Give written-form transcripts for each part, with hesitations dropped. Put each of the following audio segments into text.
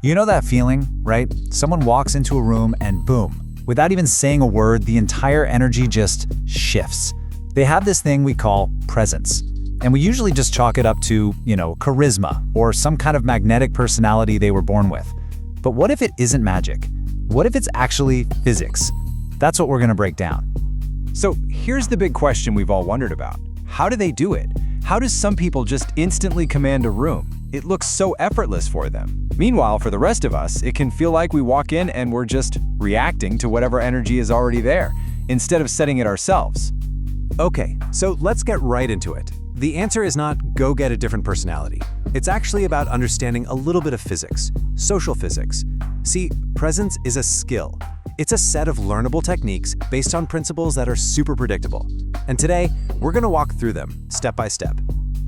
You know that feeling, right? Someone walks into a room and boom, without even saying a word, the entire energy just shifts. They have this thing we call presence. And we usually just chalk it up to, charisma or some kind of magnetic personality they were born with. But what if it isn't magic? What if it's actually physics? That's what we're going to break down. So here's the big question we've all wondered about. How do they do it? How does some people just instantly command a room? It looks so effortless for them. Meanwhile, for the rest of us, it can feel like we walk in and we're just reacting to whatever energy is already there, instead of setting it ourselves. Okay, so let's get right into it. The answer is not go get a different personality. It's actually about understanding a little bit of physics, social physics. See, presence is a skill. It's a set of learnable techniques based on principles that are super predictable. And today, we're going to walk through them step by step.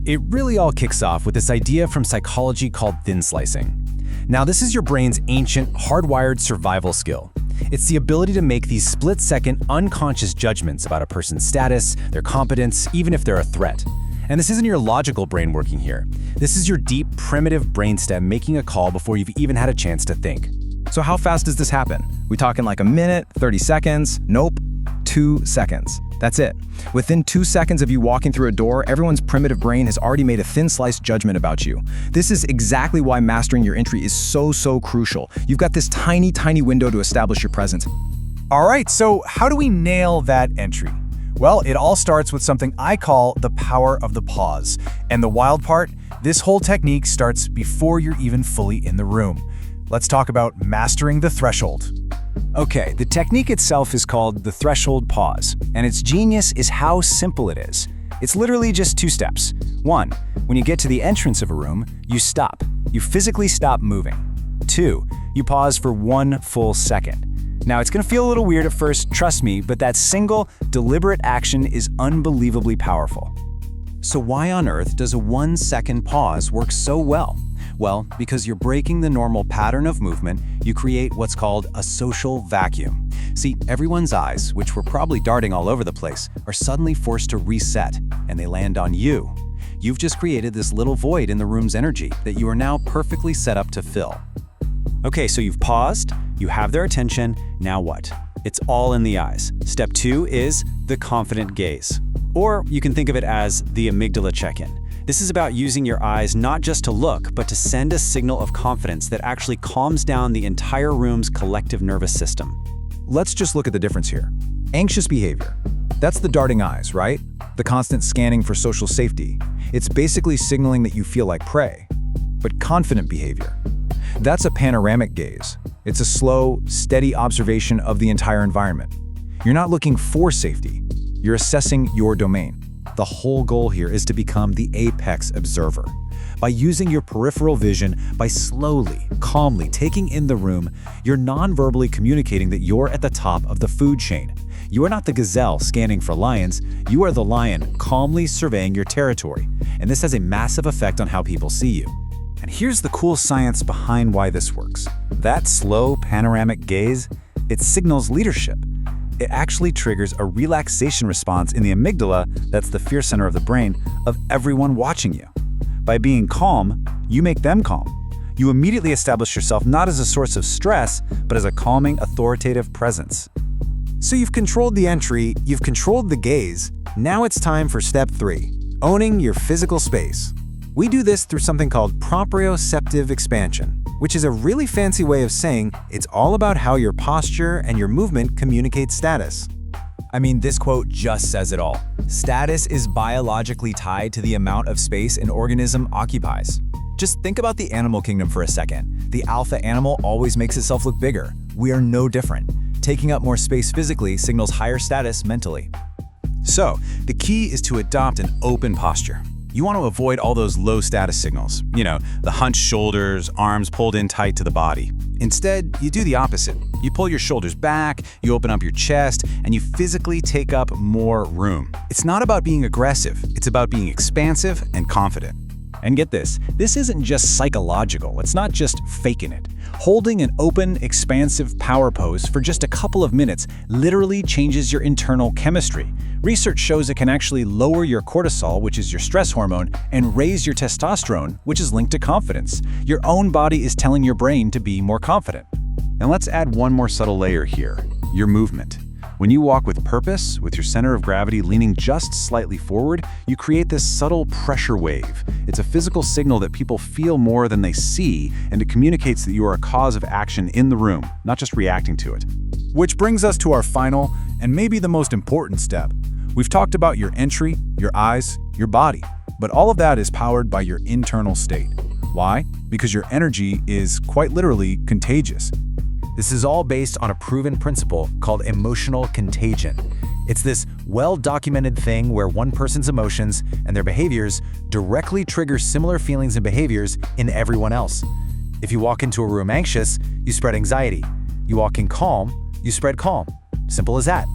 It really all kicks off with this idea from psychology called thin slicing. Now, this is your brain's ancient, hardwired survival skill. It's the ability to make these split-second, unconscious judgments about a person's status, their competence, even if they're a threat. And this isn't your logical brain working here. This is your deep, primitive brainstem making a call before you've even had a chance to think. So how fast does this happen? We talking like a minute, 30 seconds? Nope, 2 seconds. That's it. Within 2 seconds of you walking through a door, everyone's primitive brain has already made a thin-sliced judgment about you. This is exactly why mastering your entry is so crucial. You've got this tiny window to establish your presence. All right, so how do we nail that entry? Well, it all starts with something I call the power of the pause. And the wild part, this whole technique starts before you're even fully in the room. Let's talk about mastering the threshold. Okay, the technique itself is called the threshold pause, and its genius is how simple it is. It's literally just 2 steps. 1, when you get to the entrance of a room, you stop. You physically stop moving. 2, you pause for 1 full second. Now, it's gonna feel a little weird at first, trust me, but that single, deliberate action is unbelievably powerful. So why on earth does a 1-second pause work so well? Well, because you're breaking the normal pattern of movement, you create what's called a social vacuum. See, everyone's eyes, which were probably darting all over the place, are suddenly forced to reset, and they land on you. You've just created this little void in the room's energy that you are now perfectly set up to fill. Okay, so you've paused, you have their attention, now what? It's all in the eyes. Step 2 is the confident gaze. Or you can think of it as the amygdala check-in. This is about using your eyes not just to look, but to send a signal of confidence that actually calms down the entire room's collective nervous system. Let's just look at the difference here. Anxious behavior. That's the darting eyes, right? The constant scanning for social safety. It's basically signaling that you feel like prey. But confident behavior. That's a panoramic gaze. It's a slow, steady observation of the entire environment. You're not looking for safety. You're assessing your domain. The whole goal here is to become the apex observer. By using your peripheral vision, by slowly, calmly taking in the room, you're non-verbally communicating that you're at the top of the food chain. You are not the gazelle scanning for lions, you are the lion calmly surveying your territory. And this has a massive effect on how people see you. And here's the cool science behind why this works. That slow panoramic gaze, it signals leadership. It actually triggers a relaxation response in the amygdala, that's the fear center of the brain, of everyone watching you. By being calm, you make them calm. You immediately establish yourself not as a source of stress, but as a calming, authoritative presence. So you've controlled the entry, you've controlled the gaze. Now it's time for step 3, owning your physical space. We do this through something called proprioceptive expansion, which is a really fancy way of saying it's all about how your posture and your movement communicate status. I mean, this quote just says it all. Status is biologically tied to the amount of space an organism occupies. Just think about the animal kingdom for a second. The alpha animal always makes itself look bigger. We are no different. Taking up more space physically signals higher status mentally. So, the key is to adopt an open posture. You want to avoid all those low status signals, the hunched shoulders, arms pulled in tight to the body. Instead, you do the opposite. You pull your shoulders back, you open up your chest, and you physically take up more room. It's not about being aggressive, it's about being expansive and confident. And get this isn't just psychological, it's not just faking it. Holding an open, expansive power pose for just a couple of minutes literally changes your internal chemistry, Research shows it can actually lower your cortisol, which is your stress hormone, and raise your testosterone, which is linked to confidence. Your own body is telling your brain to be more confident. And let's add one more subtle layer here, your movement. When you walk with purpose, with your center of gravity leaning just slightly forward, you create this subtle pressure wave. It's a physical signal that people feel more than they see, and it communicates that you are a cause of action in the room, not just reacting to it. Which brings us to our final, and maybe the most important step. We've talked about your entry, your eyes, your body, but all of that is powered by your internal state. Why? Because your energy is quite literally contagious. This is all based on a proven principle called emotional contagion. It's this well-documented thing where one person's emotions and their behaviors directly trigger similar feelings and behaviors in everyone else. If you walk into a room anxious, you spread anxiety. You walk in calm, you spread calm. Simple as that.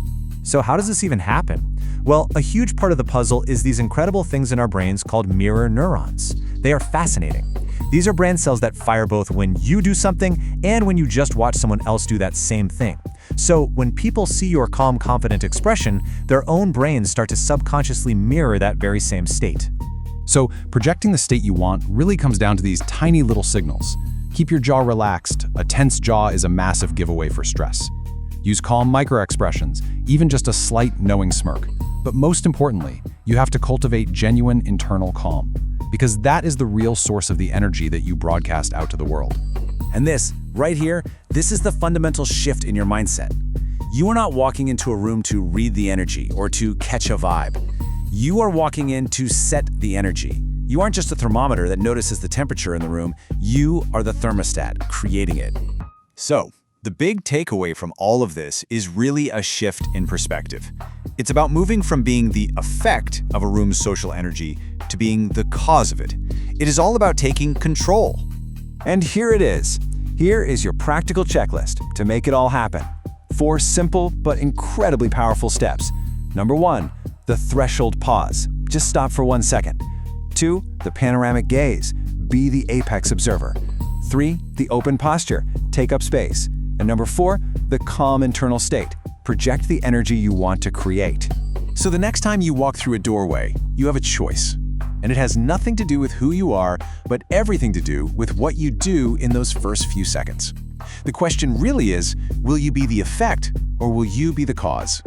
So how does this even happen? Well, a huge part of the puzzle is these incredible things in our brains called mirror neurons. They are fascinating. These are brain cells that fire both when you do something and when you just watch someone else do that same thing. So when people see your calm, confident expression, their own brains start to subconsciously mirror that very same state. So projecting the state you want really comes down to these tiny little signals. Keep your jaw relaxed. A tense jaw is a massive giveaway for stress. Use calm micro-expressions, even just a slight knowing smirk. But most importantly, you have to cultivate genuine internal calm, because that is the real source of the energy that you broadcast out to the world. And this, right here, this is the fundamental shift in your mindset. You are not walking into a room to read the energy or to catch a vibe. You are walking in to set the energy. You aren't just a thermometer that notices the temperature in the room, you are the thermostat, creating it. So, the big takeaway from all of this is really a shift in perspective. It's about moving from being the effect of a room's social energy to being the cause of it. It is all about taking control. And here it is. Here is your practical checklist to make it all happen. 4 simple but incredibly powerful steps. Number 1, the threshold pause. Just stop for 1 second. 2, the panoramic gaze. Be the apex observer. 3, the open posture. Take up space. And number 4, the calm internal state. Project the energy you want to create. So the next time you walk through a doorway, you have a choice. And it has nothing to do with who you are, but everything to do with what you do in those first few seconds. The question really is, will you be the effect or will you be the cause?